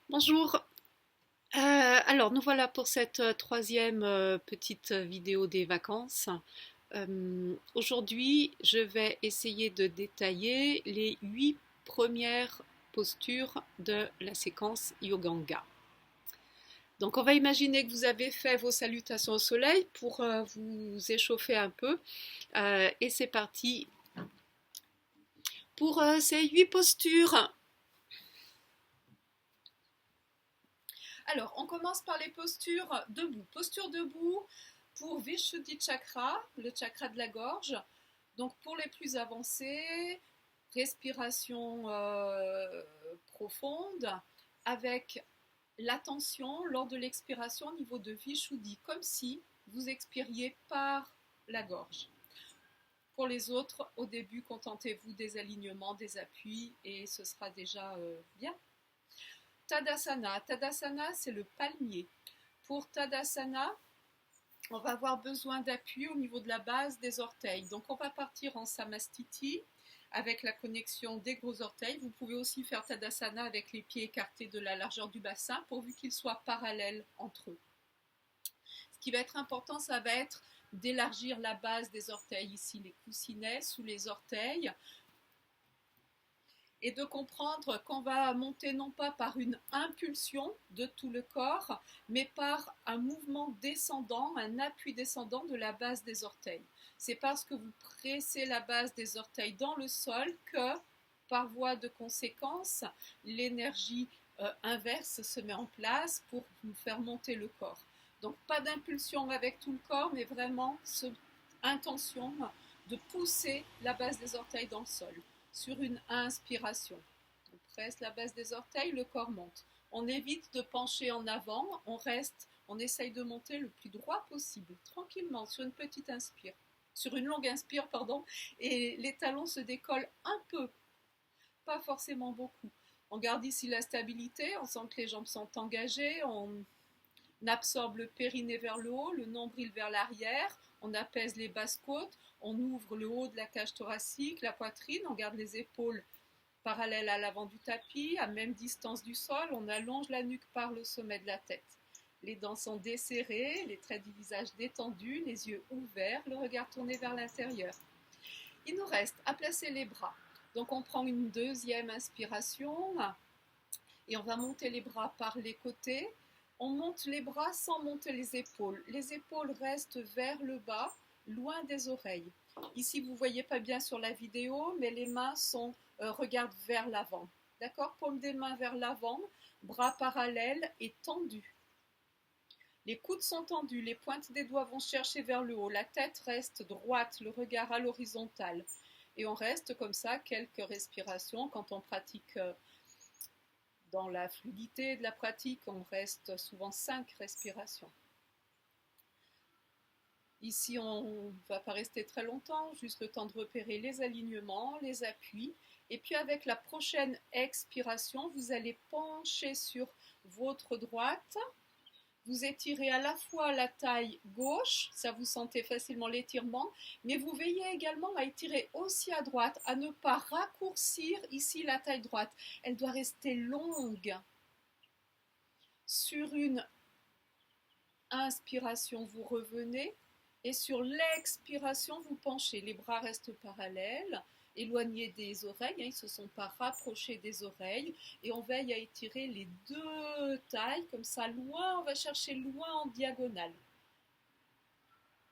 Bonjour. Alors nous voilà pour cette troisième petite vidéo des vacances. Aujourd'hui, je vais essayer de détailler les 8 premières postures de la séquence Yoganga. Donc on va imaginer que vous avez fait vos salutations au soleil pour vous échauffer un peu. Et c'est parti pour ces 8 postures. Alors, on commence par les postures debout. Posture debout pour Vishuddhi Chakra, le chakra de la gorge. Donc, pour les plus avancés, respiration profonde avec l'attention lors de l'expiration au niveau de Vishuddhi, comme si vous expiriez par la gorge. Pour les autres, au début, contentez-vous des alignements, des appuis et ce sera déjà bien. Tadasana. Tadasana, c'est le palmier. Pour Tadasana, on va avoir besoin d'appui au niveau de la base des orteils. Donc on va partir en Samastiti avec la connexion des gros orteils. Vous pouvez aussi faire Tadasana avec les pieds écartés de la largeur du bassin pourvu qu'ils soient parallèles entre eux. Ce qui va être important, ça va être d'élargir la base des orteils, ici les coussinets sous les orteils, et de comprendre qu'on va monter non pas par une impulsion de tout le corps, mais par un mouvement descendant, un appui descendant de la base des orteils. C'est parce que vous pressez la base des orteils dans le sol que, par voie de conséquence, l'énergie inverse se met en place pour vous faire monter le corps. Donc pas d'impulsion avec tout le corps, mais vraiment intention de pousser la base des orteils dans le sol. Sur une inspiration, on presse la base des orteils, le corps monte. On évite de pencher en avant, on essaye de monter le plus droit possible, tranquillement, sur une petite inspire, sur une longue inspire, pardon, et les talons se décollent un peu, pas forcément beaucoup. On garde ici la stabilité, on sent que les jambes sont engagées, on absorbe le périnée vers le haut, le nombril vers l'arrière, on apaise les basses côtes, on ouvre le haut de la cage thoracique, la poitrine, on garde les épaules parallèles à l'avant du tapis, à même distance du sol, on allonge la nuque par le sommet de la tête. Les dents sont desserrées, les traits du visage détendus, les yeux ouverts, le regard tourné vers l'intérieur. Il nous reste à placer les bras. Donc on prend une deuxième inspiration et on va monter les bras par les côtés. On monte les bras sans monter les épaules. Les épaules restent vers le bas, loin des oreilles. Ici, vous ne voyez pas bien sur la vidéo, mais les mains regardent vers l'avant. D'accord? Paume des mains vers l'avant, bras parallèles et tendus. Les coudes sont tendus, les pointes des doigts vont chercher vers le haut, la tête reste droite, le regard à l'horizontale. Et on reste comme ça quelques respirations quand on pratique. Dans la fluidité de la pratique, on reste souvent 5 respirations. Ici, on ne va pas rester très longtemps, juste le temps de repérer les alignements, les appuis. Et puis avec la prochaine expiration, vous allez pencher sur votre droite. Vous étirez à la fois la taille gauche, ça vous sentez facilement l'étirement, mais vous veillez également à étirer aussi à droite, à ne pas raccourcir ici la taille droite. Elle doit rester longue. Sur une inspiration, vous revenez et sur l'expiration, vous penchez. Les bras restent parallèles, éloignés des oreilles, ils ne se sont pas rapprochés des oreilles et on veille à étirer les deux tailles comme ça, loin, on va chercher loin en diagonale.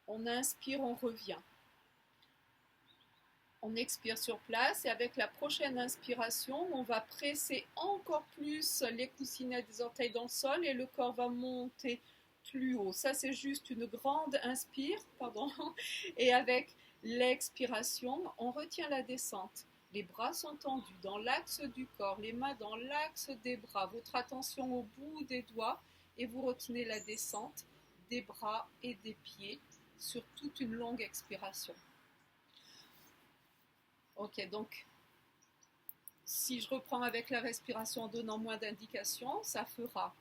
On inspire, on revient. On expire sur place et avec la prochaine inspiration, on va presser encore plus les coussinets des orteils dans le sol et le corps va monter plus haut. Ça, c'est juste une grande inspire, pardon. Et avec l'expiration, on retient la descente. Les bras sont tendus dans l'axe du corps, les mains dans l'axe des bras. Votre attention au bout des doigts et vous retenez la descente des bras et des pieds sur toute une longue expiration. Ok, donc si je reprends avec la respiration en donnant moins d'indications, ça fera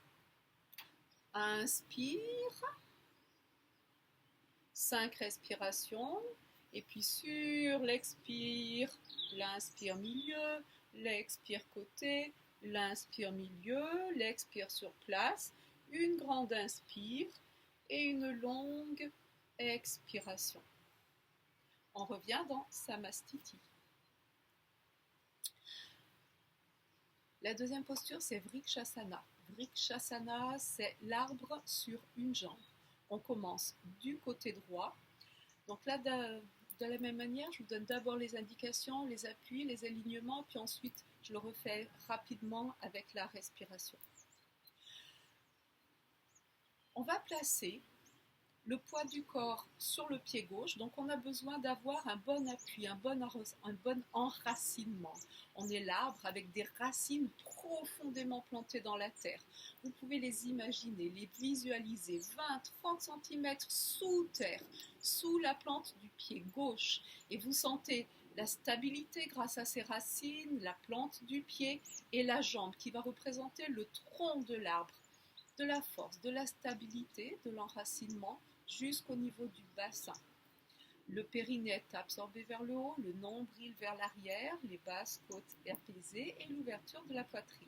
inspire, 5 respirations, et puis sur l'expire, l'inspire milieu, l'expire côté, L'inspire milieu, l'expire sur place, une grande inspire et une longue expiration. On revient dans Samastiti. La deuxième posture, c'est Vrikshasana. Vrikshasana, c'est l'arbre sur une jambe. On commence du côté droit. Donc là, de la même manière, je vous donne d'abord les indications, les appuis, les alignements, puis ensuite, je le refais rapidement avec la respiration. On va placer le poids du corps sur le pied gauche, donc on a besoin d'avoir un bon appui, un bon enracinement. On est l'arbre avec des racines profondément plantées dans la terre. Vous pouvez les imaginer, les visualiser 20-30 cm sous terre, sous la plante du pied gauche. Et vous sentez la stabilité grâce à ces racines, la plante du pied et la jambe qui va représenter le tronc de l'arbre, de la force, de la stabilité, de l'enracinement jusqu'au niveau du bassin. Le périnée est absorbé vers le haut, le nombril vers l'arrière, les basses côtes apaisées et l'ouverture de la poitrine.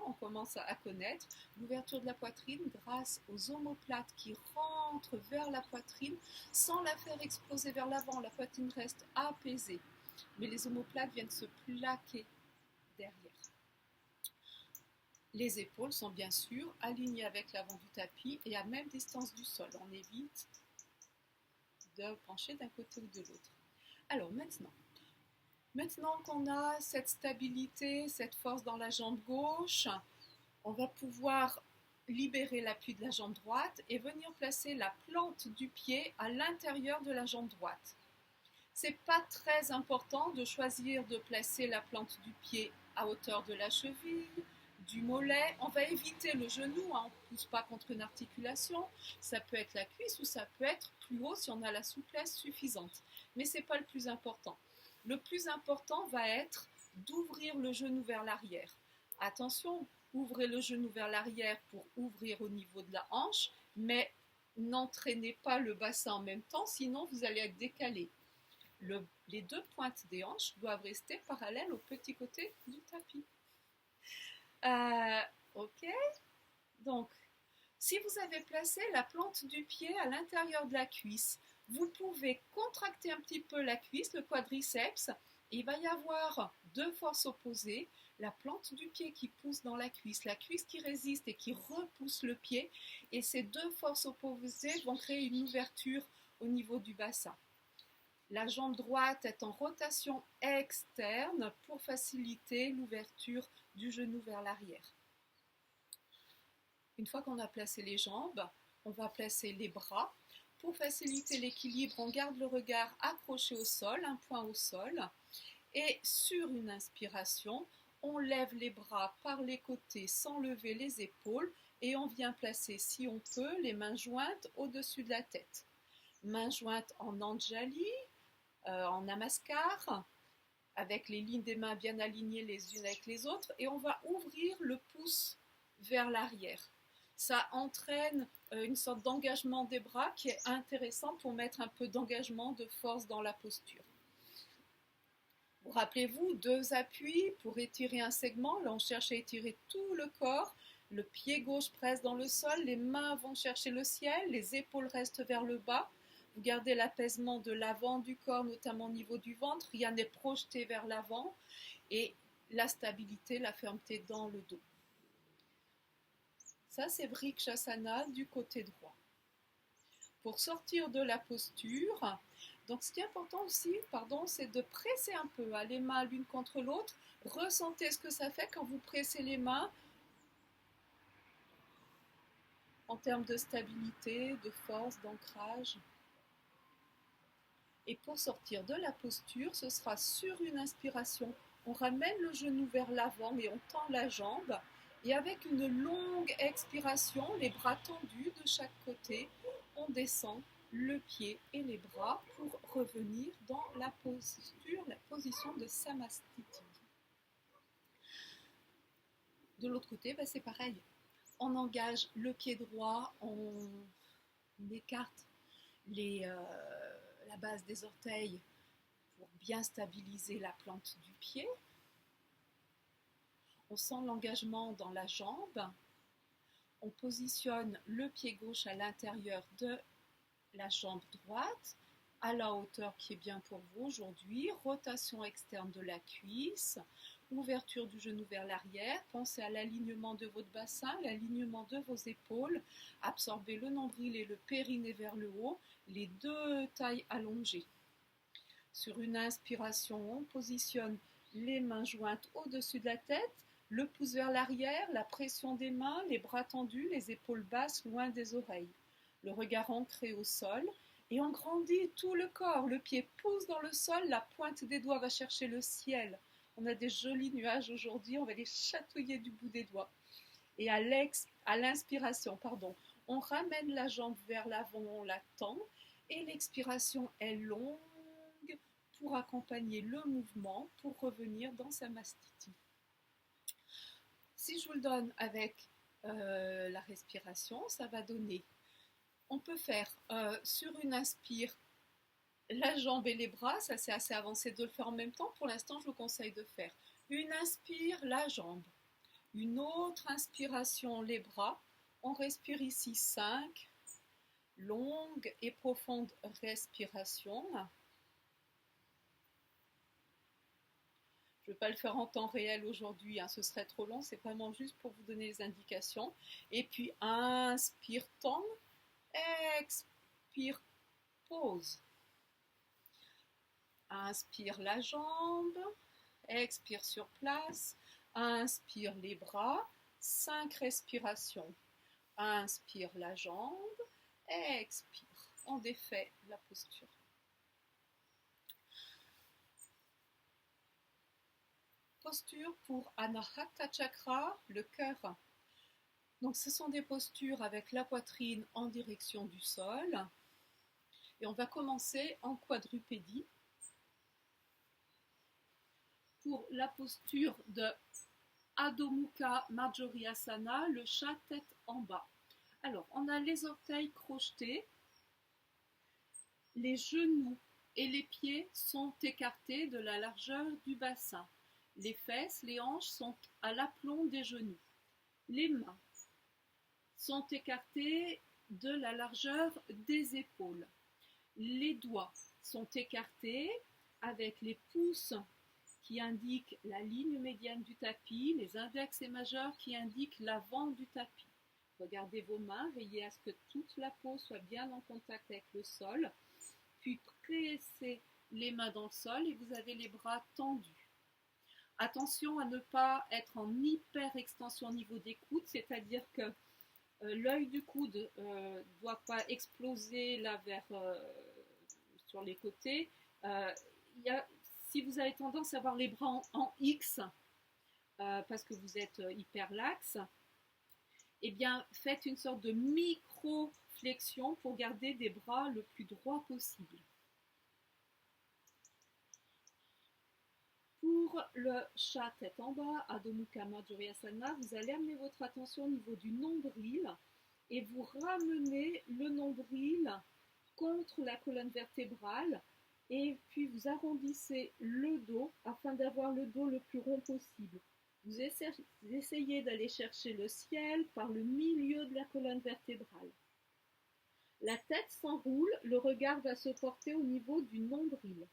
On commence à connaître l'ouverture de la poitrine grâce aux omoplates qui rentrent vers la poitrine sans la faire exploser vers l'avant. La poitrine reste apaisée, mais les omoplates viennent se plaquer derrière. Les épaules sont bien sûr alignées avec l'avant du tapis et à même distance du sol. On évite de pencher d'un côté ou de l'autre. Alors maintenant qu'on a cette stabilité, cette force dans la jambe gauche, on va pouvoir libérer l'appui de la jambe droite et venir placer la plante du pied à l'intérieur de la jambe droite. C'est pas très important de choisir de placer la plante du pied à hauteur de la cheville, du mollet. On va éviter le genou, on ne pousse pas contre une articulation. Ça peut être la cuisse ou ça peut être plus haut si on a la souplesse suffisante. Mais ce n'est pas le plus important. Le plus important va être d'ouvrir le genou vers l'arrière. Attention, ouvrez le genou vers l'arrière pour ouvrir au niveau de la hanche, mais n'entraînez pas le bassin en même temps, sinon vous allez être décalé. Les deux pointes des hanches doivent rester parallèles au petit côté du tapis. Ok, donc si vous avez placé la plante du pied à l'intérieur de la cuisse, vous pouvez contracter un petit peu la cuisse, le quadriceps, et il va y avoir deux forces opposées, la plante du pied qui pousse dans la cuisse qui résiste et qui repousse le pied, et ces deux forces opposées vont créer une ouverture au niveau du bassin. La jambe droite est en rotation externe pour faciliter l'ouverture du genou vers l'arrière. Une fois qu'on a placé les jambes, on va placer les bras. Pour faciliter l'équilibre, on garde le regard accroché au sol, un point au sol. Et sur une inspiration, on lève les bras par les côtés sans lever les épaules et on vient placer, si on peut, les mains jointes au-dessus de la tête. Mains jointes en Anjali, en Namaskar, avec les lignes des mains bien alignées les unes avec les autres, et on va ouvrir le pouce vers l'arrière. Ça entraîne une sorte d'engagement des bras qui est intéressant pour mettre un peu d'engagement, de force dans la posture. Rappelez-vous, deux appuis pour étirer un segment. Là, on cherche à étirer tout le corps. Le pied gauche presse dans le sol, les mains vont chercher le ciel, les épaules restent vers le bas. Vous gardez l'apaisement de l'avant du corps, notamment au niveau du ventre. Rien n'est projeté vers l'avant. Et la stabilité, la fermeté dans le dos. Ça, c'est Vrikshasana du côté droit. Pour sortir de la posture, donc ce qui est important aussi, c'est de presser un peu les mains l'une contre l'autre. Ressentez ce que ça fait quand vous pressez les mains en termes de stabilité, de force, d'ancrage. Et pour sortir de la posture, ce sera sur une inspiration. On ramène le genou vers l'avant et on tend la jambe. Et avec une longue expiration, les bras tendus de chaque côté, on descend le pied et les bras pour revenir dans la posture, la position de Samastiti. De l'autre côté, c'est pareil. On engage le pied droit, on écarte la base des orteils pour bien stabiliser la plante du pied. On sent l'engagement dans la jambe. On positionne le pied gauche à l'intérieur de la jambe droite, à la hauteur qui est bien pour vous aujourd'hui. Rotation externe de la cuisse, ouverture du genou vers l'arrière. Pensez à l'alignement de votre bassin, l'alignement de vos épaules. Absorbez le nombril et le périnée vers le haut, les deux tailles allongées. Sur une inspiration, on positionne les mains jointes au-dessus de la tête, le pouce vers l'arrière, la pression des mains, les bras tendus, les épaules basses loin des oreilles. Le regard ancré au sol et on grandit tout le corps. Le pied pousse dans le sol, la pointe des doigts va chercher le ciel. On a des jolis nuages aujourd'hui, on va les chatouiller du bout des doigts. Et à l'inspiration, on ramène la jambe vers l'avant, on la tend et l'expiration est longue pour accompagner le mouvement, pour revenir dans sa mastiti. Si je vous le donne avec la respiration, ça va donner. On peut faire sur une inspire la jambe et les bras, ça c'est assez avancé de le faire en même temps. Pour l'instant, je vous conseille de faire une inspire, la jambe. Une autre inspiration, les bras. On respire ici 5 longues et profondes respirations. Je ne vais pas le faire en temps réel aujourd'hui, ce serait trop long, c'est vraiment juste pour vous donner les indications. Et puis inspire, tend, expire, pause. Inspire la jambe, expire sur place, inspire les bras, 5 respirations. Inspire la jambe, expire. On défait la posture. Posture pour Anahata Chakra, le cœur. Donc ce sont des postures avec la poitrine en direction du sol. Et on va commencer en quadrupédie. Pour la posture de Adho Mukha Marjoriasana, le chat tête en bas. Alors, on a les orteils crochetés, les genoux et les pieds sont écartés de la largeur du bassin. Les fesses, les hanches sont à l'aplomb des genoux. Les mains sont écartées de la largeur des épaules. Les doigts sont écartés avec les pouces qui indiquent la ligne médiane du tapis, les index et majeurs qui indiquent l'avant du tapis. Regardez vos mains, veillez à ce que toute la peau soit bien en contact avec le sol, puis pressez les mains dans le sol et vous avez les bras tendus. Attention à ne pas être en hyper extension au niveau des coudes, c'est-à-dire que l'œil du coude ne doit pas exploser là sur les côtés. Si vous avez tendance à avoir les bras en X, parce que vous êtes hyper laxe, eh bien faites une sorte de micro-flexion pour garder des bras le plus droit possible. Pour le chat tête en bas, Adho Mukha Marjoriasana, vous allez amener votre attention au niveau du nombril et vous ramenez le nombril contre la colonne vertébrale et puis vous arrondissez le dos afin d'avoir le dos le plus rond possible. Vous essayez d'aller chercher le ciel par le milieu de la colonne vertébrale. La tête s'enroule, le regard va se porter au niveau du nombril.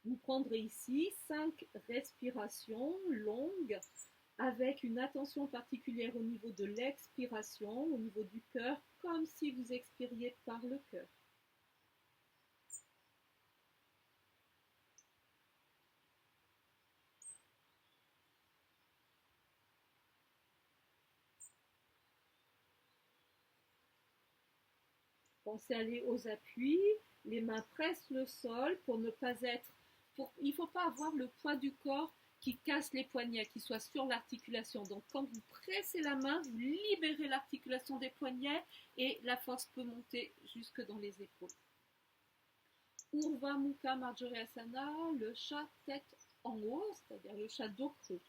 Vous prendrez ici 5 respirations longues avec une attention particulière au niveau de l'expiration, au niveau du cœur, comme si vous expiriez par le cœur. Pensez à aller aux appuis, les mains pressent le sol pour ne pas être... il ne faut pas avoir le poids du corps qui casse les poignets, qui soit sur l'articulation. Donc quand vous pressez la main, vous libérez l'articulation des poignets et la force peut monter jusque dans les épaules. Urdhva Mukha Marjoriasana, le chat tête en haut, c'est-à-dire le chat dos creux.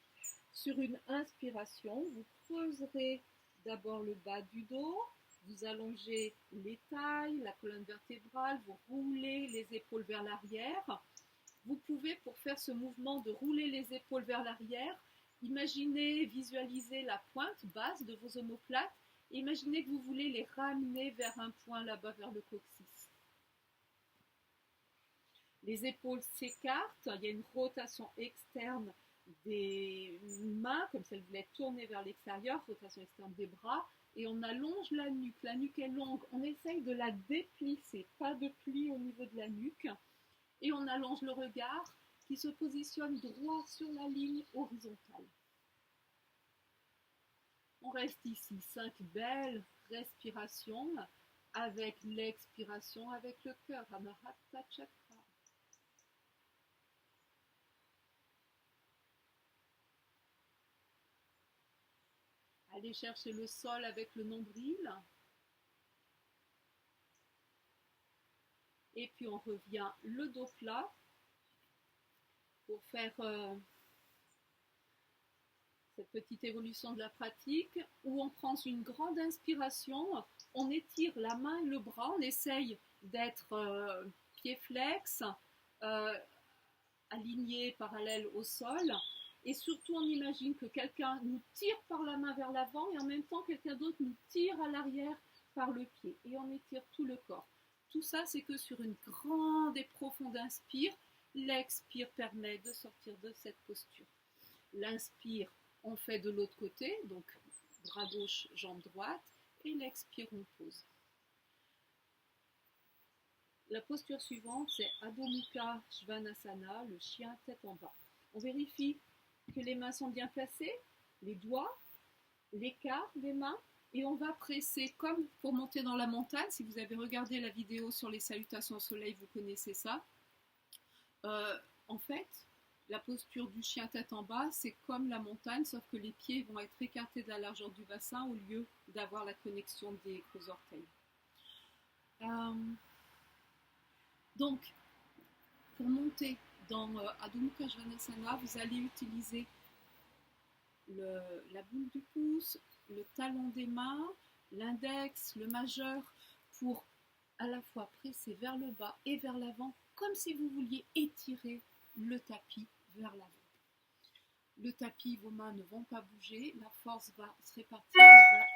Sur une inspiration, vous creuserez d'abord le bas du dos, vous allongez les tailles, la colonne vertébrale, vous roulez les épaules vers l'arrière. Vous pouvez, pour faire ce mouvement de rouler les épaules vers l'arrière, imaginez, visualisez la pointe basse de vos omoplates. Imaginez que vous voulez les ramener vers un point là-bas, vers le coccyx. Les épaules s'écartent, il y a une rotation externe des mains, comme si elles voulaient tourner vers l'extérieur, rotation externe des bras, et on allonge la nuque. La nuque est longue, on essaye de la déplisser, pas de pli au niveau de la nuque, et on allonge le regard qui se positionne droit sur la ligne horizontale. On reste ici 5 belles respirations avec l'expiration, avec le cœur, Anahata Chakra. Allez chercher le sol avec le nombril. Et puis on revient le dos plat pour faire cette petite évolution de la pratique où on prend une grande inspiration, on étire la main et le bras, on essaye d'être pied flex, aligné parallèle au sol. Et surtout, on imagine que quelqu'un nous tire par la main vers l'avant et en même temps, quelqu'un d'autre nous tire à l'arrière par le pied. Et on étire tout le corps. Tout ça, c'est que sur une grande et profonde inspire, l'expire permet de sortir de cette posture. L'inspire, on fait de l'autre côté, donc bras gauche, jambe droite, et l'expire, on pose. La posture suivante, c'est Adho Mukha Svanasana, le chien tête en bas. On vérifie que les mains sont bien placées, les doigts, l'écart des mains, et on va presser comme pour monter dans la montagne. Si vous avez regardé la vidéo sur les salutations au soleil, vous connaissez ça. En fait, la posture du chien tête en bas, c'est comme la montagne, sauf que les pieds vont être écartés de la largeur du bassin au lieu d'avoir la connexion des gros orteils. Donc, pour monter dans Adho Mukha Svanasana, vous allez utiliser la boule du pouce, le talon des mains, l'index, le majeur, pour à la fois presser vers le bas et vers l'avant, comme si vous vouliez étirer le tapis vers l'avant. Le tapis, vos mains ne vont pas bouger, la force va se répartir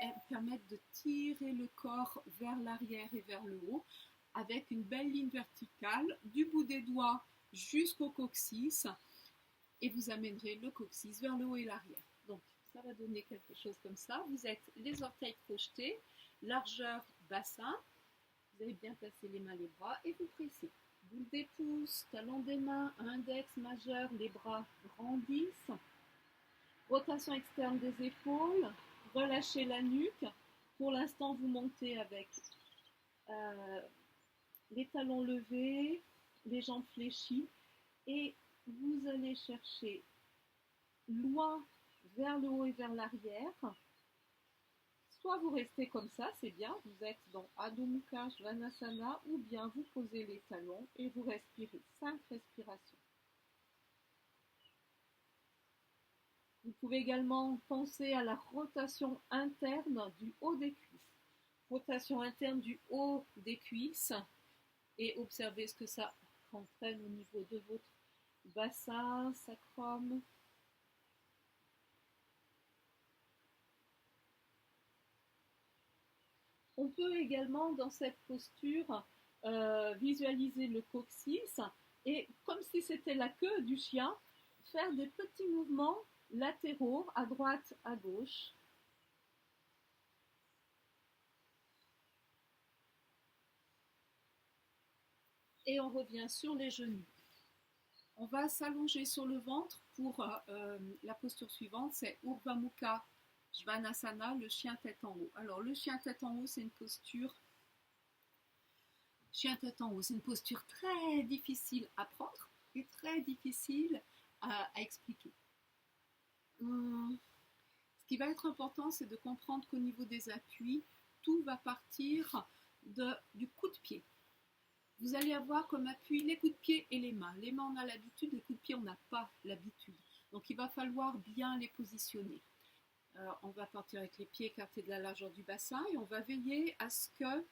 et va permettre de tirer le corps vers l'arrière et vers le haut, avec une belle ligne verticale, du bout des doigts jusqu'au coccyx, et vous amènerez le coccyx vers le haut et l'arrière. Donc, ça va donner quelque chose comme ça. Vous êtes les orteils projetés, largeur bassin, vous avez bien placé les mains, les bras, et vous pressez. Boule des pouces, talon des mains, index, majeur, les bras grandissent. Rotation externe des épaules, relâchez la nuque. Pour l'instant, vous montez avec les talons levés, les jambes fléchies, et vous allez chercher loin vers le haut et vers l'arrière. Soit vous restez comme ça, c'est bien, vous êtes dans Adho Mukha Svanasana, ou bien vous posez les talons et vous respirez 5 respirations. Vous pouvez également penser à la rotation interne du haut des cuisses. Rotation interne du haut des cuisses, et observez ce que ça entraîne au niveau de votre bassin, sacrum. On peut également, dans cette posture, visualiser le coccyx et, comme si c'était la queue du chien, faire des petits mouvements latéraux à droite, à gauche. Et on revient sur les genoux. On va s'allonger sur le ventre pour la posture suivante, c'est Urdhva Mukha Svanasana, le chien tête en haut. Alors, le chien tête en haut, c'est une posture très difficile à prendre et très difficile à expliquer. Ce qui va être important, c'est de comprendre qu'au niveau des appuis, tout va partir du coup de pied. Vous allez avoir comme appui les coups de pied et les mains. Les mains, on a l'habitude, les coups de pied, on n'a pas l'habitude. Donc, il va falloir bien les positionner. On va partir avec les pieds écartés de la largeur du bassin et on va veiller à ce que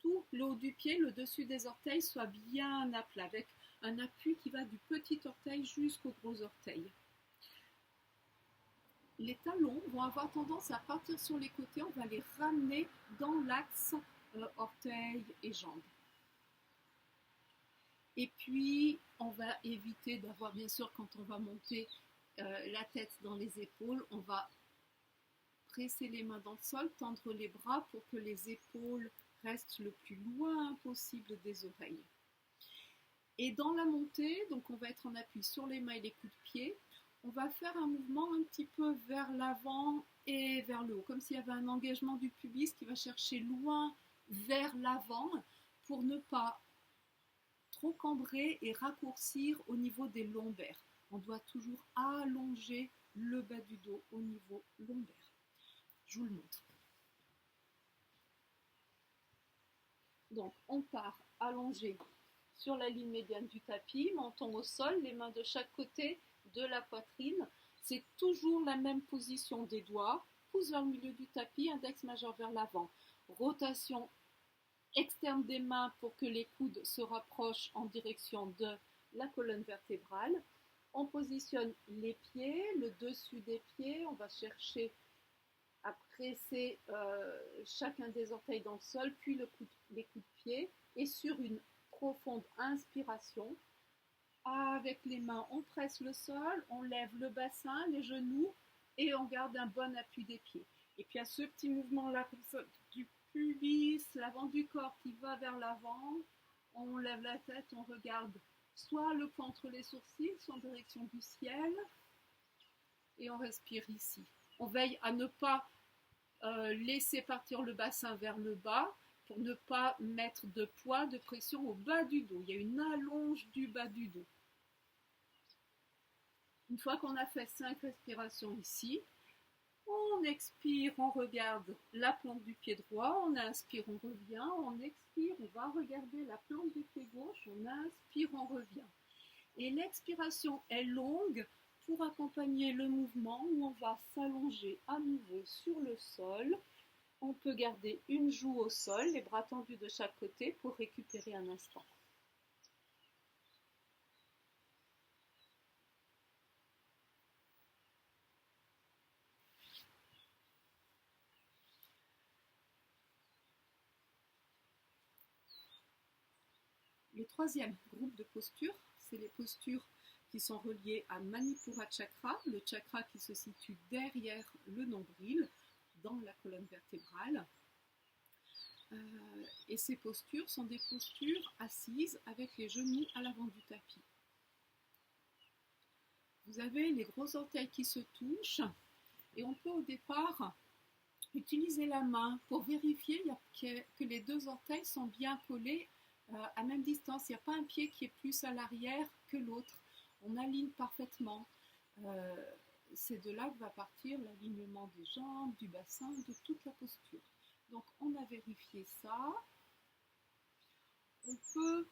tout le haut du pied, le dessus des orteils soit bien à plat, avec un appui qui va du petit orteil jusqu'au gros orteil. Les talons vont avoir tendance à partir sur les côtés, on va les ramener dans l'axe orteil et jambes. Et puis, on va éviter d'avoir, bien sûr, quand on va monter la tête dans les épaules, on va presser les mains dans le sol, tendre les bras pour que les épaules restent le plus loin possible des oreilles. Et dans la montée, donc on va être en appui sur les mains et les coups de pied, on va faire un mouvement un petit peu vers l'avant et vers le haut, comme s'il y avait un engagement du pubis qui va chercher loin vers l'avant pour ne pas trop cambrer et raccourcir au niveau des lombaires. On doit toujours allonger le bas du dos au niveau lombaire. Je vous le montre. Donc, on part allongé sur la ligne médiane du tapis, menton au sol, les mains de chaque côté de la poitrine. C'est toujours la même position des doigts, pouce vers le milieu du tapis, index majeur vers l'avant. Rotation externe des mains pour que les coudes se rapprochent en direction de la colonne vertébrale. On positionne les pieds, le dessus des pieds, on va chercher à presser chacun des orteils dans le sol, puis les coups de pied, et sur une profonde inspiration, avec les mains, on presse le sol, on lève le bassin, les genoux, et on garde un bon appui des pieds. Et puis à ce petit mouvement-là, comme ça, du pubis, l'avant du corps qui va vers l'avant, on lève la tête, on regarde soit le point entre les sourcils, soit en direction du ciel, et on respire ici. On veille à ne pas laisser partir le bassin vers le bas pour ne pas mettre de poids, de pression au bas du dos. Il y a une allonge du bas du dos. Une fois qu'on a fait 5 respirations ici, on expire, on regarde la plante du pied droit, on inspire, on revient, on expire, on va regarder la plante du pied gauche, on inspire, on revient. Et l'expiration est longue pour accompagner le mouvement où on va s'allonger à nouveau sur le sol. On peut garder une joue au sol, les bras tendus de chaque côté pour récupérer un instant. Le troisième groupe de postures, c'est les postures qui sont reliées à Manipura Chakra, le chakra qui se situe derrière le nombril, dans la colonne vertébrale. Et ces postures sont des postures assises avec les genoux à l'avant du tapis. Vous avez les gros orteils qui se touchent et on peut au départ utiliser la main pour vérifier que les deux orteils sont bien collés à même distance. Il n'y a pas un pied qui est plus à l'arrière que l'autre. On aligne parfaitement. C'est de là que va partir l'alignement des jambes, du bassin, de toute la posture. Donc on a vérifié ça. On peut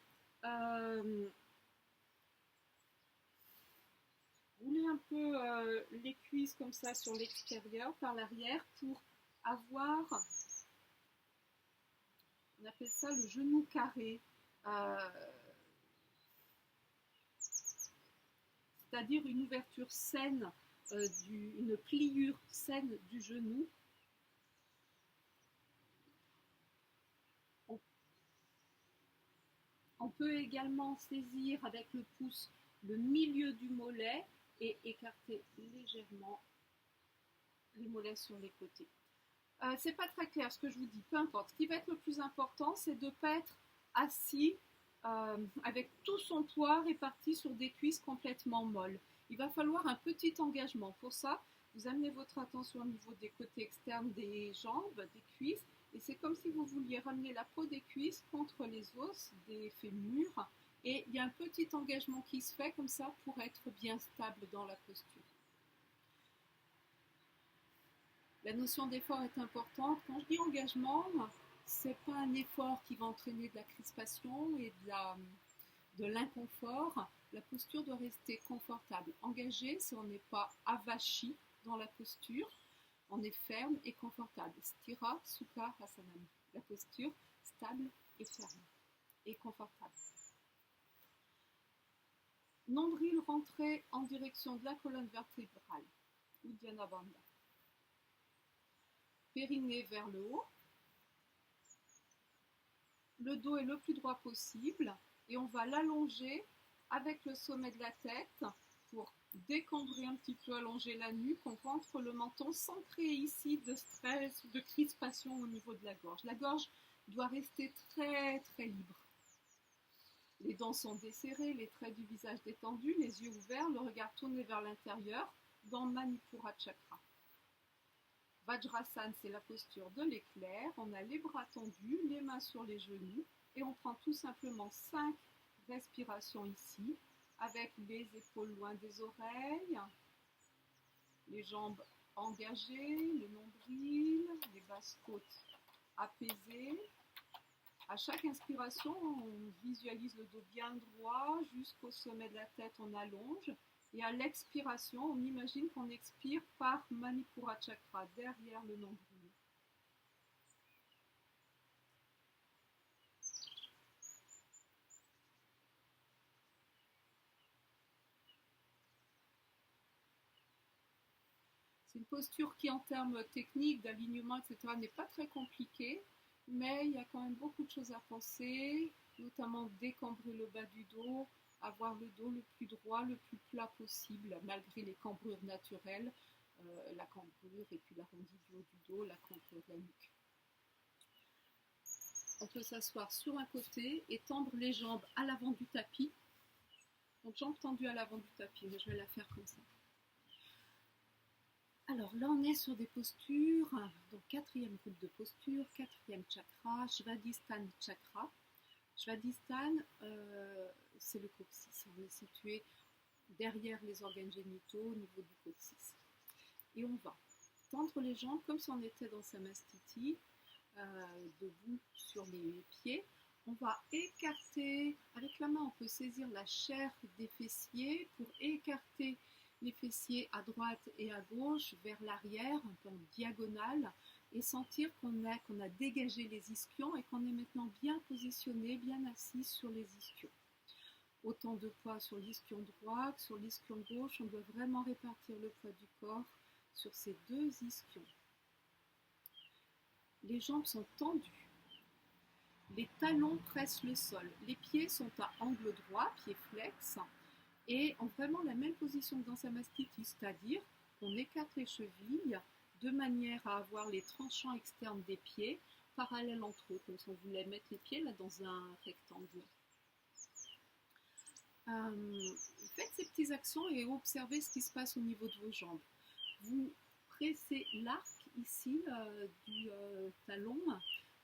rouler un peu les cuisses comme ça sur l'extérieur, par l'arrière, pour avoir, on appelle ça le genou carré, c'est-à-dire une ouverture saine, une pliure saine du genou. On peut également saisir avec le pouce le milieu du mollet et écarter légèrement les mollets sur les côtés. C'est pas très clair ce que je vous dis, peu importe. Ce qui va être le plus important, c'est de ne pas être assis avec tout son poids réparti sur des cuisses complètement molles. Il va falloir un petit engagement. Pour ça, vous amenez votre attention au niveau des côtés externes des jambes, des cuisses, et c'est comme si vous vouliez ramener la peau des cuisses contre les os des fémurs. Et il y a un petit engagement qui se fait comme ça pour être bien stable dans la posture. La notion d'effort est importante. Quand je dis engagement, ce n'est pas un effort qui va entraîner de la crispation et de l'inconfort. La posture doit rester confortable. Engagé, c'est on n'est pas avachi dans la posture, on est ferme et confortable. Sthira, Sukha, Hasanam. La posture, stable et ferme et confortable. Nombril rentré en direction de la colonne vertébrale, Uddiyana Bandha. Périnée vers le haut. Le dos est le plus droit possible et on va l'allonger avec le sommet de la tête pour décambrer un petit peu, allonger la nuque. On rentre le menton sans créer ici de stress ou de crispation au niveau de la gorge. La gorge doit rester très très libre. Les dents sont desserrées, les traits du visage détendus, les yeux ouverts, le regard tourné vers l'intérieur dans Manipura Chakra. Vajrasana, c'est la posture de l'éclair. On a les bras tendus, les mains sur les genoux et on prend tout simplement 5 respirations ici avec les épaules loin des oreilles, les jambes engagées, le nombril, les basses côtes apaisées. À chaque inspiration, on visualise le dos bien droit jusqu'au sommet de la tête, on allonge. Et à l'expiration, on imagine qu'on expire par Manipura Chakra, derrière le nombril. C'est une posture qui, en termes techniques, d'alignement, etc., n'est pas très compliquée, mais il y a quand même beaucoup de choses à penser, notamment décambrer le bas du dos, avoir le dos le plus droit, le plus plat possible, malgré les cambrures naturelles, la cambrure et puis l'arrondi du haut du dos, la cambrure de la nuque. On peut s'asseoir sur un côté et tendre les jambes à l'avant du tapis. Donc jambes tendues à l'avant du tapis, mais je vais la faire comme ça. Alors là, on est sur des postures, donc 4e groupe de postures, 4e chakra, Svadhisthana chakra. Svadhisthana, c'est le coccyx. On est situé derrière les organes génitaux au niveau du coccyx. Et on va tendre les jambes comme si on était dans Samastiti, debout sur les pieds. On va écarter, avec la main on peut saisir la chair des fessiers pour écarter les fessiers à droite et à gauche vers l'arrière, un peu en diagonale, et sentir qu'on a dégagé les ischions et qu'on est maintenant bien positionné, bien assis sur les ischions. Autant de poids sur l'ischion droit que sur l'ischion gauche, on doit vraiment répartir le poids du corps sur ces deux ischions. Les jambes sont tendues. Les talons pressent le sol. Les pieds sont à angle droit, pieds flex, et ont vraiment la même position que dans Samastiti, c'est-à-dire qu'on écarte les chevilles de manière à avoir les tranchants externes des pieds parallèles entre eux, comme si on voulait mettre les pieds là dans un rectangle. Faites ces petites actions et observez ce qui se passe au niveau de vos jambes. Vous pressez l'arc ici du talon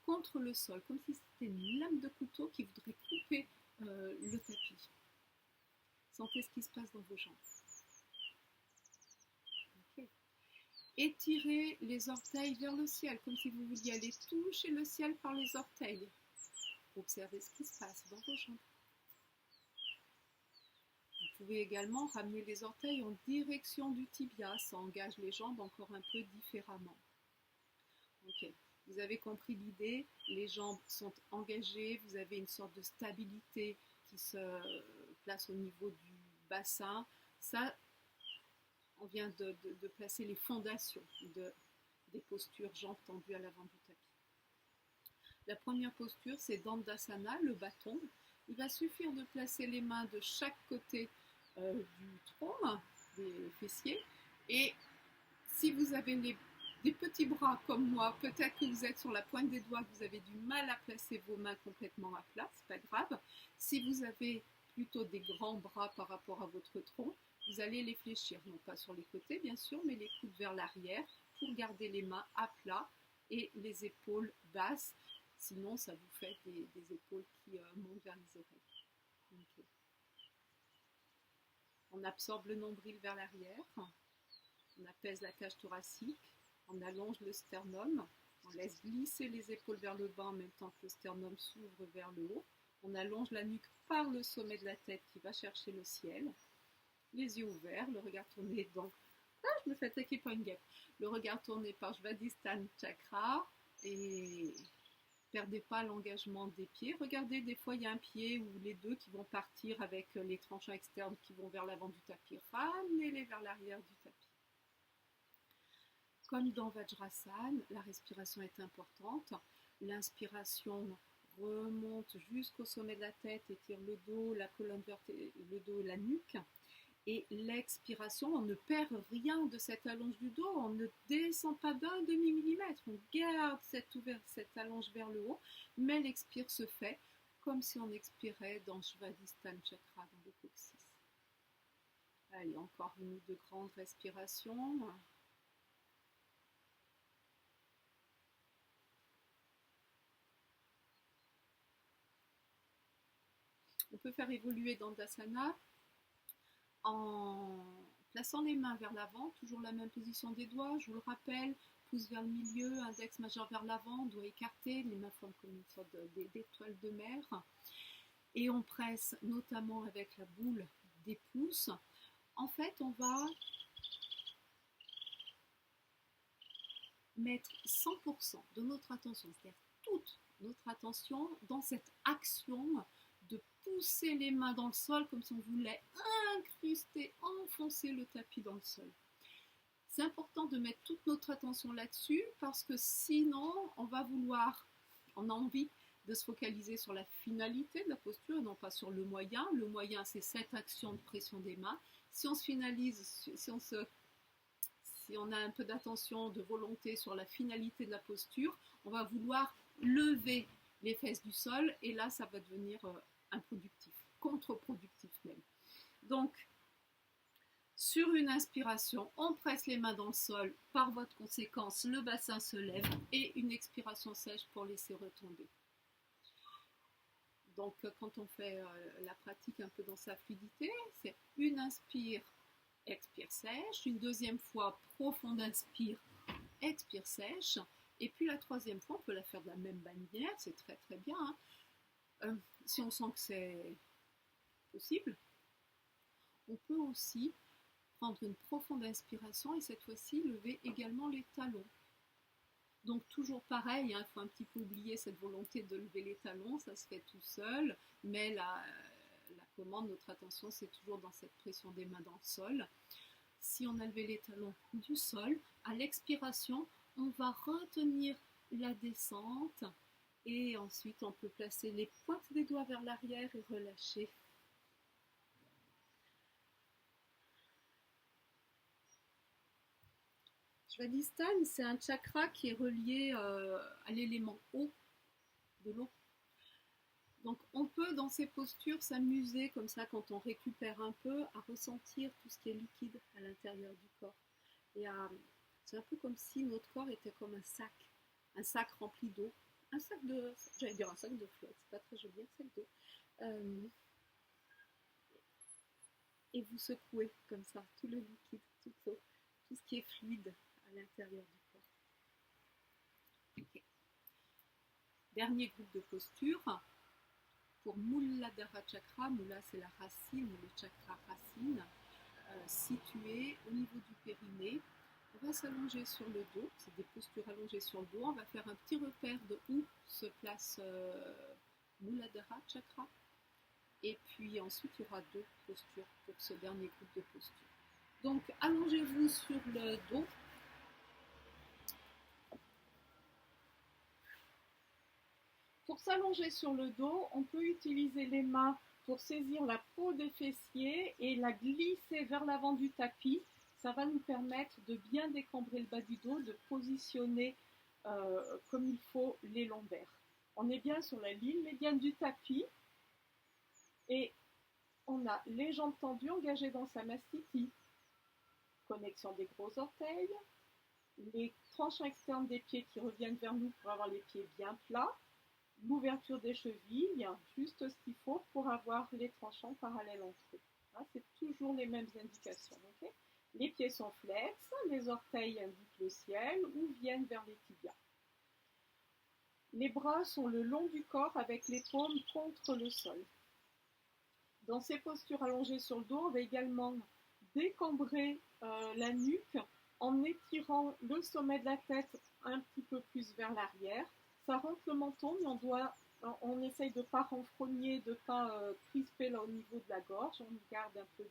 contre le sol, comme si c'était une lame de couteau qui voudrait couper le tapis. Sentez ce qui se passe dans vos jambes. Okay. Étirez les orteils vers le ciel, comme si vous vouliez aller toucher le ciel par les orteils. Observez ce qui se passe dans vos jambes. Vous pouvez également ramener les orteils en direction du tibia, ça engage les jambes encore un peu différemment. Ok, vous avez compris l'idée, les jambes sont engagées, vous avez une sorte de stabilité qui se place au niveau du bassin. Ça, on vient de placer les fondations des postures jambes tendues à l'avant du tapis. La première posture, c'est Dandasana, le bâton. Il va suffire de placer les mains de chaque côté du tronc, des fessiers. Et si vous avez des petits bras comme moi, peut-être que vous êtes sur la pointe des doigts, que vous avez du mal à placer vos mains complètement à plat, c'est pas grave. Si vous avez plutôt des grands bras par rapport à votre tronc, vous allez les fléchir, non pas sur les côtés bien sûr, mais les coudes vers l'arrière pour garder les mains à plat et les épaules basses. Sinon, ça vous fait des épaules qui montent vers les oreilles. Okay. On absorbe le nombril vers l'arrière, on apaise la cage thoracique, on allonge le sternum, on laisse glisser les épaules vers le bas en même temps que le sternum s'ouvre vers le haut. On allonge la nuque par le sommet de la tête qui va chercher le ciel. Les yeux ouverts, le regard tourné dans... Ah, je me fais attaquer par une guêpe. Le regard tourné par Svadhisthana Chakra et Perdez pas l'engagement des pieds. Regardez, des fois, il y a un pied ou les deux qui vont partir avec les tranchants externes qui vont vers l'avant du tapis. Ramenez-les vers l'arrière du tapis. Comme dans Vajrasana, la respiration est importante. L'inspiration remonte jusqu'au sommet de la tête, étire le dos, la colonne vertébrale, le dos et la nuque. Et l'expiration, on ne perd rien de cette allonge du dos, on ne descend pas d'un demi-millimètre, on garde cette allonge vers le haut, mais l'expire se fait comme si on expirait dans Svadhisthana Chakra, dans le coccyx. Allez, encore une ou deux grandes respirations. On peut faire évoluer Dandasana en plaçant les mains vers l'avant, toujours la même position des doigts, je vous le rappelle, pouce vers le milieu, index majeur vers l'avant, doigt écarté, les mains forment comme une sorte d'étoile de mer. Et on presse notamment avec la boule des pouces. En fait, on va mettre 100% de notre attention, c'est-à-dire toute notre attention dans cette action de pousser les mains dans le sol comme si on voulait incruster, enfoncer le tapis dans le sol. C'est important de mettre toute notre attention là-dessus parce que sinon, on a envie de se focaliser sur la finalité de la posture et non pas sur le moyen. Le moyen, c'est cette action de pression des mains. Si on se finalise, si on a un peu d'attention, de volonté sur la finalité de la posture, on va vouloir lever les fesses du sol et là, ça va devenir improductif, contre-productif même. Donc, sur une inspiration, on presse les mains dans le sol, par voie de conséquence, le bassin se lève et une expiration sèche pour laisser retomber. Donc, quand on fait la pratique un peu dans sa fluidité, c'est une inspire, expire sèche, une deuxième fois profonde inspire, expire sèche, et puis la troisième fois, on peut la faire de la même manière, c'est très très bien. Hein. Si on sent que c'est possible, on peut aussi prendre une profonde inspiration et cette fois-ci lever également les talons. Donc toujours pareil, il faut un petit peu oublier cette volonté de lever les talons, ça se fait tout seul, mais la commande, notre attention, c'est toujours dans cette pression des mains dans le sol. Si on a levé les talons du sol, à l'expiration, on va retenir la descente et ensuite on peut placer les pointes des doigts vers l'arrière et relâcher. Svadhisthana, c'est un chakra qui est relié à l'élément eau de l'eau. Donc on peut dans ces postures s'amuser comme ça quand on récupère un peu à ressentir tout ce qui est liquide à l'intérieur du corps. Et c'est un peu comme si notre corps était comme un sac rempli d'eau, j'allais dire un sac de flotte, c'est pas très joli, un sac d'eau. Et vous secouez comme ça tout le liquide, toute l'eau, tout ce qui est fluide à l'intérieur du corps. Okay. Dernier groupe de postures. Pour Muladhara Chakra, Mula c'est la racine, le chakra racine, situé au niveau du périnée. On va s'allonger sur le dos, c'est des postures allongées sur le dos. On va faire un petit repère de où se place Muladhara Chakra. Et puis ensuite, il y aura deux postures pour ce dernier groupe de postures. Donc, allongez-vous sur le dos. Pour s'allonger sur le dos, on peut utiliser les mains pour saisir la peau des fessiers et la glisser vers l'avant du tapis. Ça va nous permettre de bien décambrer le bas du dos, de positionner comme il faut les lombaires. On est bien sur la ligne médiane du tapis et on a les jambes tendues, engagées dans sa mastiti. Connexion des gros orteils, les tranchants externes des pieds qui reviennent vers nous pour avoir les pieds bien plats. L'ouverture des chevilles, juste ce qu'il faut pour avoir les tranchants parallèles entre eux. Hein, c'est toujours les mêmes indications. Okay, les pieds sont flex, les orteils indiquent le ciel ou viennent vers les tibias. Les bras sont le long du corps avec les paumes contre le sol. Dans ces postures allongées sur le dos, on va également décambrer la nuque en étirant le sommet de la tête un petit peu plus vers l'arrière. Ça rentre le menton, mais on essaye de ne pas renfrogner, de ne pas crisper là au niveau de la gorge. On garde un peu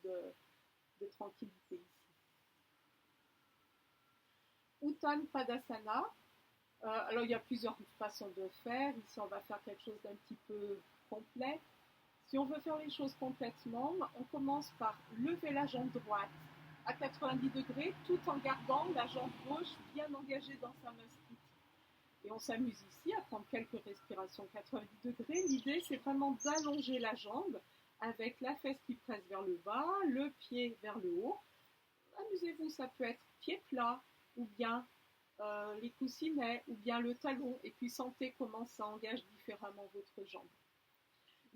de tranquillité ici. Uttan Padasana. Alors il y a plusieurs façons de faire. Ici on va faire quelque chose d'un petit peu complet. Si on veut faire les choses complètement, on commence par lever la jambe droite à 90 degrés tout en gardant la jambe gauche bien engagée dans sa muscu. Et on s'amuse ici à prendre quelques respirations 90 degrés. L'idée, c'est vraiment d'allonger la jambe avec la fesse qui presse vers le bas, le pied vers le haut. Amusez-vous, ça peut être pied plat ou bien les coussinets ou bien le talon. Et puis sentez comment ça engage différemment votre jambe.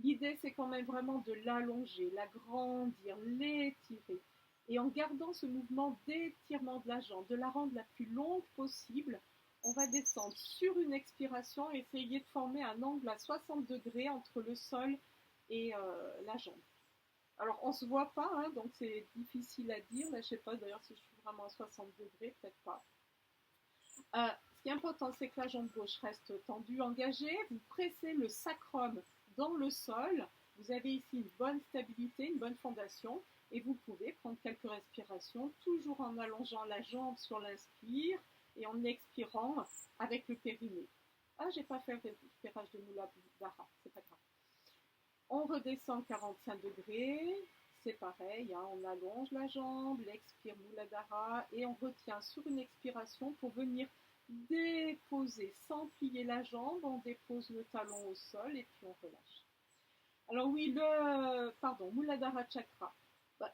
L'idée, c'est quand même vraiment de l'allonger, l'agrandir, l'étirer. Et en gardant ce mouvement d'étirement de la jambe, de la rendre la plus longue possible, on va descendre sur une expiration et essayer de former un angle à 60 degrés entre le sol et la jambe. Alors, on ne se voit pas, hein, donc c'est difficile à dire. Là, je ne sais pas d'ailleurs si je suis vraiment à 60 degrés, peut-être pas. Ce qui est important, c'est que la jambe gauche reste tendue, engagée. Vous pressez le sacrum dans le sol. Vous avez ici une bonne stabilité, une bonne fondation. Et vous pouvez prendre quelques respirations, toujours en allongeant la jambe sur l'inspire et en expirant avec le périnée. Ah, j'ai pas fait le respirage de Muladhara, c'est pas grave. On redescend 45 degrés, c'est pareil, hein, on allonge la jambe, l'expire Muladhara et on retient sur une expiration pour venir déposer, sans plier la jambe, on dépose le talon au sol et puis on relâche. Alors oui, Muladhara Chakra.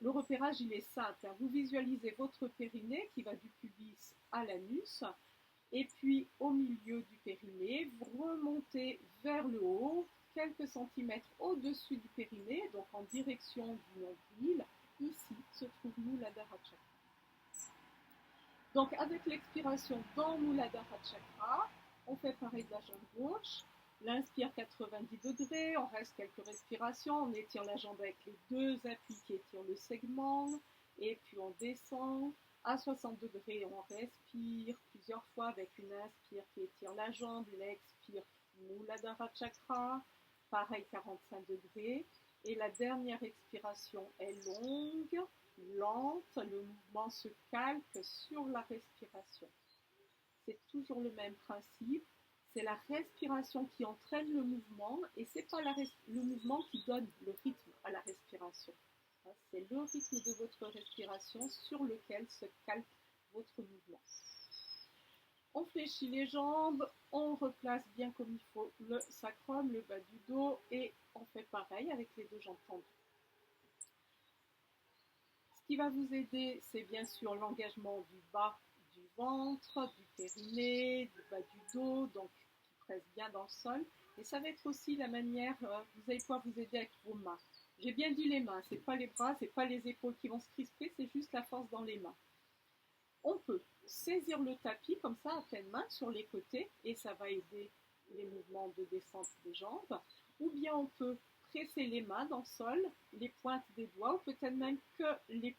Le repérage, il est simple. Vous visualisez votre périnée qui va du pubis à l'anus. Et puis, au milieu du périnée, vous remontez vers le haut, quelques centimètres au-dessus du périnée, donc en direction du nombril. Ici se trouve Muladhara Chakra. Donc, avec l'expiration dans Muladhara Chakra, on fait pareil de la jambe gauche. L'inspire 90 degrés, on reste quelques respirations, on étire la jambe avec les deux appuis qui étirent le segment, et puis on descend à 60 degrés, on respire plusieurs fois avec une inspire qui étire la jambe, l'expire Muladhara Chakra, pareil 45 degrés, et la dernière expiration est longue, lente, le mouvement se calque sur la respiration. C'est toujours le même principe. C'est la respiration qui entraîne le mouvement et ce n'est pas le mouvement qui donne le rythme à la respiration. C'est le rythme de votre respiration sur lequel se calque votre mouvement. On fléchit les jambes, on replace bien comme il faut le sacrum, le bas du dos et on fait pareil avec les deux jambes tendues. Ce qui va vous aider, c'est bien sûr l'engagement du bas du ventre, du périnée, du bas du dos, donc qui presse bien dans le sol. Et ça va être aussi la manière, vous allez pouvoir vous aider avec vos mains. J'ai bien dit les mains, c'est pas les bras, c'est pas les épaules qui vont se crisper, c'est juste la force dans les mains. On peut saisir le tapis comme ça à pleine main sur les côtés et ça va aider les mouvements de descente des jambes. Ou bien on peut presser les mains dans le sol, les pointes des doigts ou peut-être même que les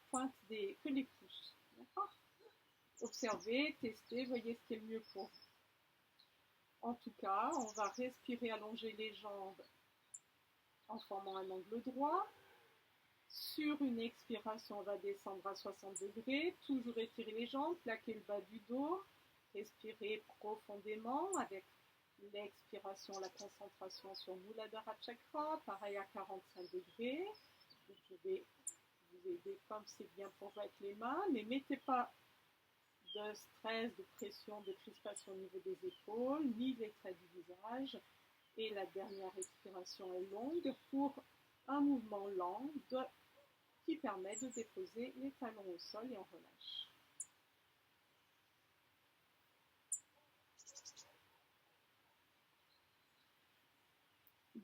pouces. D'accord ? Observez, testez, voyez ce qui est le mieux pour vous. En tout cas, on va respirer, allonger les jambes en formant un angle droit. Sur une expiration, on va descendre à 60 degrés, toujours étirer les jambes, plaquer le bas du dos, respirer profondément avec l'expiration, la concentration sur Muladhara Chakra, pareil à 45 degrés. Vous pouvez vous aider comme c'est bien pour vous avec les mains, mais ne mettez pas de stress, de pression, de crispation au niveau des épaules, ni des traits du visage. Et la dernière expiration est longue pour un mouvement lent qui permet de déposer les talons au sol et on relâche.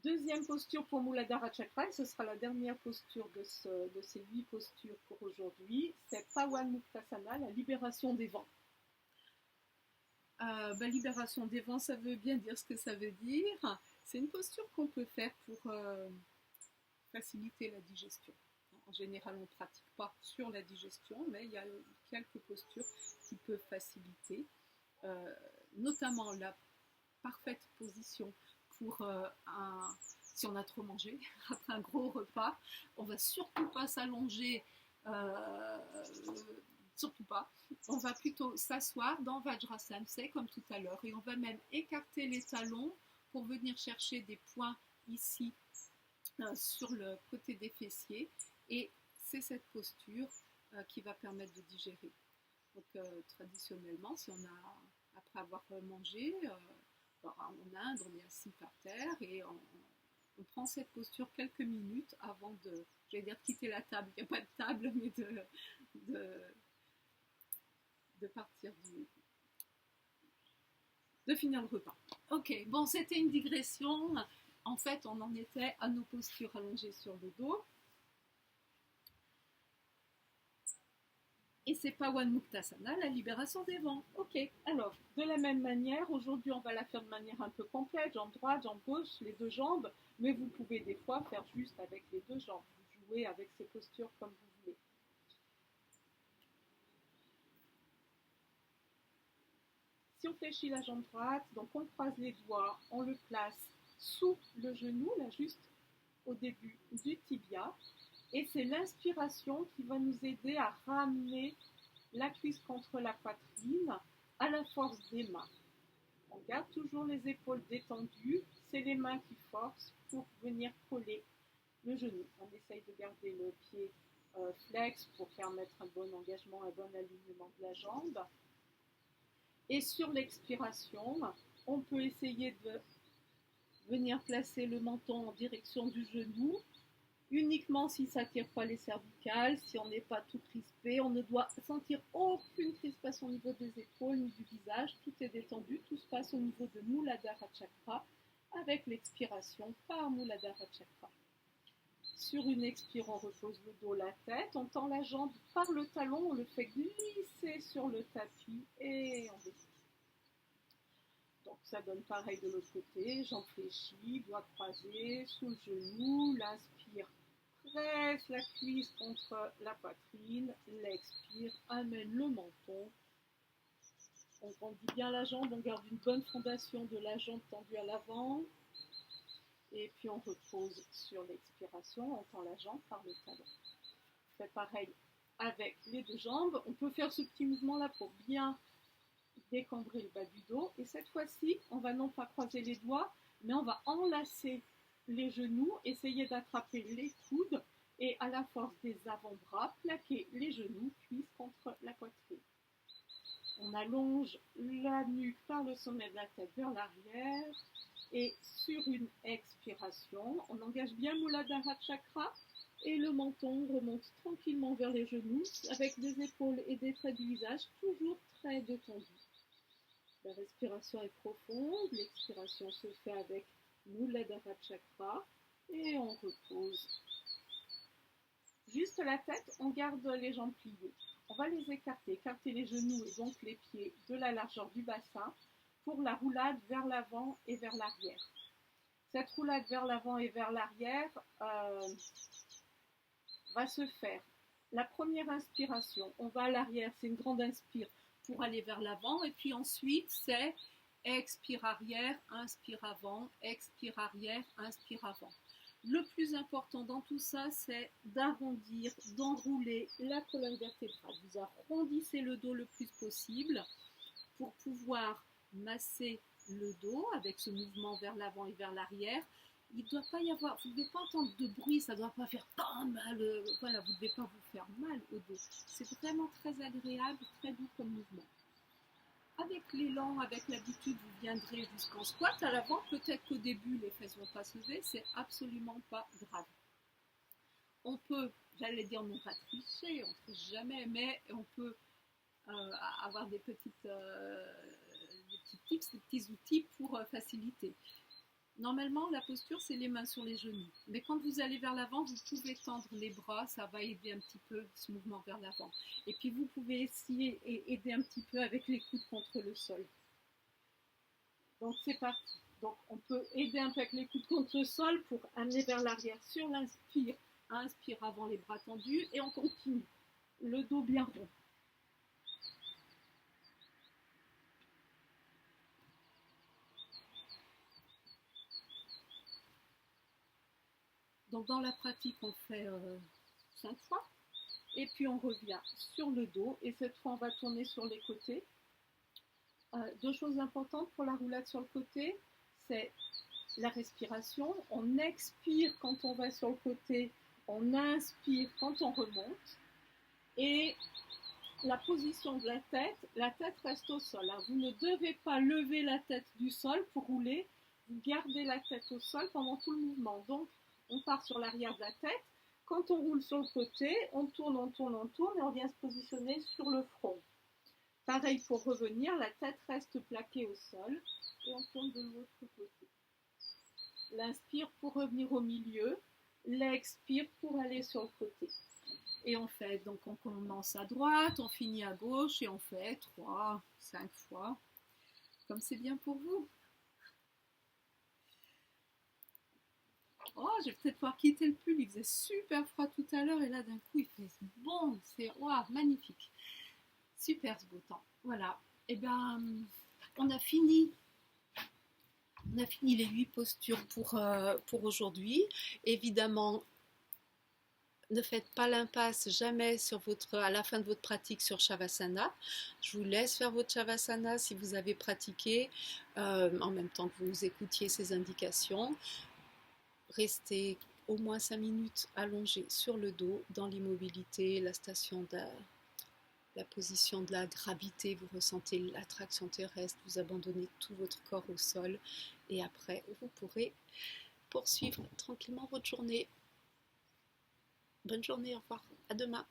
Deuxième posture pour Muladhara Chakra, et ce sera la dernière posture de ces 8 postures pour aujourd'hui, c'est Pawan Muktasana, la libération des vents. Libération des vents, ça veut bien dire ce que ça veut dire. C'est une posture qu'on peut faire pour faciliter la digestion. En général, on ne pratique pas sur la digestion, mais il y a quelques postures qui peuvent faciliter, notamment la parfaite position pour si on a trop mangé après un gros repas. On va surtout pas s'allonger, surtout pas. On va plutôt s'asseoir dans Vajrasana, c'est comme tout à l'heure, et on va même écarter les talons pour venir chercher des points ici sur le côté des fessiers, et c'est cette posture qui va permettre de digérer. Donc traditionnellement, si on a, après avoir mangé, en Inde, on est assis par terre et on prend cette posture quelques minutes avant de, j'allais dire, quitter la table. Il n'y a pas de table, mais de partir de finir le repas. Ok, bon, c'était une digression. En fait, on en était à nos postures allongées sur le dos. Et c'est Pawan Muktasana, la libération des vents. Ok, alors, de la même manière, aujourd'hui, on va la faire de manière un peu complète, jambe droite, jambe gauche, les deux jambes, mais vous pouvez des fois faire juste avec les deux jambes. Vous jouez avec ces postures comme vous voulez. Si on fléchit la jambe droite, donc on croise les doigts, on le place sous le genou, là juste au début du tibia, et c'est l'inspiration qui va nous aider à ramener la cuisse contre la poitrine à la force des mains. On garde toujours les épaules détendues, c'est les mains qui forcent pour venir coller le genou. On essaye de garder le pied flex pour permettre un bon engagement, un bon alignement de la jambe. Et sur l'expiration, on peut essayer de venir placer le menton en direction du genou, uniquement si ça ne tire pas les cervicales, si on n'est pas tout crispé. On ne doit sentir aucune crispation au niveau des épaules ni du visage. Tout est détendu, tout se passe au niveau de Muladhara Chakra avec l'expiration par Muladhara Chakra. Sur une expire, on repose le dos, la tête, on tend la jambe par le talon, on le fait glisser sur le tapis et on descend. Donc ça donne pareil de l'autre côté, jambes fléchies, doigts croisés, sous le genou, l'inspire, presse la cuisse contre la poitrine, l'expire, amène le menton. On grandit bien la jambe, on garde une bonne fondation de la jambe tendue à l'avant. Et puis on repose sur l'expiration, on tend la jambe par le talon. On fait pareil avec les deux jambes. On peut faire ce petit mouvement là pour bien décambrer le bas du dos. Et cette fois-ci, on va non pas croiser les doigts, mais on va enlacer les genoux, essayer d'attraper les coudes et à la force des avant-bras, plaquer les genoux, cuisses contre la poitrine. On allonge la nuque par le sommet de la tête vers l'arrière. Et sur une expiration, on engage bien Muladhara Chakra et le menton remonte tranquillement vers les genoux avec des épaules et des traits du visage toujours très détendus. La respiration est profonde, l'expiration se fait avec Muladhara Chakra et on repose. Juste la tête, on garde les jambes pliées. On va les écarter les genoux et donc les pieds de la largeur du bassin pour la roulade vers l'avant et vers l'arrière. Cette roulade vers l'avant et vers l'arrière va se faire. La première inspiration, on va à l'arrière, c'est une grande inspire pour aller vers l'avant, et puis ensuite c'est expire arrière, inspire avant, expire arrière, inspire avant. Le plus important dans tout ça, c'est d'arrondir, d'enrouler la colonne vertébrale. Vous arrondissez le dos le plus possible pour pouvoir masser le dos avec ce mouvement vers l'avant et vers l'arrière. Il ne doit pas y avoir, vous ne devez pas entendre de bruit, ça ne doit pas faire tant mal, voilà, vous ne devez pas vous faire mal au dos. C'est vraiment très agréable, très doux comme mouvement. Avec l'élan, avec l'habitude, vous viendrez jusqu'en squat à l'avant. Peut-être qu'au début, les fesses ne vont pas se lever, c'est absolument pas grave. On peut, j'allais dire non pas tricher, on ne triche jamais, mais on peut avoir des petits tips, des petits outils pour faciliter. Normalement, la posture, c'est les mains sur les genoux. Mais quand vous allez vers l'avant, vous pouvez tendre les bras, ça va aider un petit peu ce mouvement vers l'avant. Et puis, vous pouvez essayer et aider un petit peu avec les coudes contre le sol. Donc, c'est parti. Donc, on peut aider un peu avec les coudes contre le sol pour amener vers l'arrière sur l'inspire. Inspire avant les bras tendus et on continue. Le dos bien rond. Donc dans la pratique, on fait 5 fois. Et puis on revient sur le dos. Et cette fois, on va tourner sur les côtés. Deux choses importantes pour la roulade sur le côté, c'est la respiration. On expire quand on va sur le côté, on inspire quand on remonte. Et la position de la tête reste au sol. Vous ne devez pas lever la tête du sol pour rouler. Vous gardez la tête au sol pendant tout le mouvement. Donc, on part sur l'arrière de la tête. Quand on roule sur le côté, on tourne et on vient se positionner sur le front. Pareil pour revenir, la tête reste plaquée au sol et on tourne de l'autre côté. L'inspire pour revenir au milieu, l'expire pour aller sur le côté. Et on fait, donc on commence à droite, on finit à gauche et on fait 3, 5 fois, comme c'est bien pour vous. Oh, je vais peut-être pouvoir quitter le pull, il faisait super froid tout à l'heure et là d'un coup il fait bon, c'est magnifique. Super ce beau temps. Voilà. Et bien, on a fini les 8 postures pour aujourd'hui. Évidemment, ne faites pas l'impasse jamais à la fin de votre pratique sur Shavasana. Je vous laisse faire votre Shavasana si vous avez pratiqué en même temps que vous écoutiez ces indications. Restez au moins 5 minutes allongé sur le dos dans l'immobilité, la position de la gravité, vous ressentez l'attraction terrestre, vous abandonnez tout votre corps au sol et après vous pourrez poursuivre tranquillement votre journée. Bonne journée, au revoir, à demain.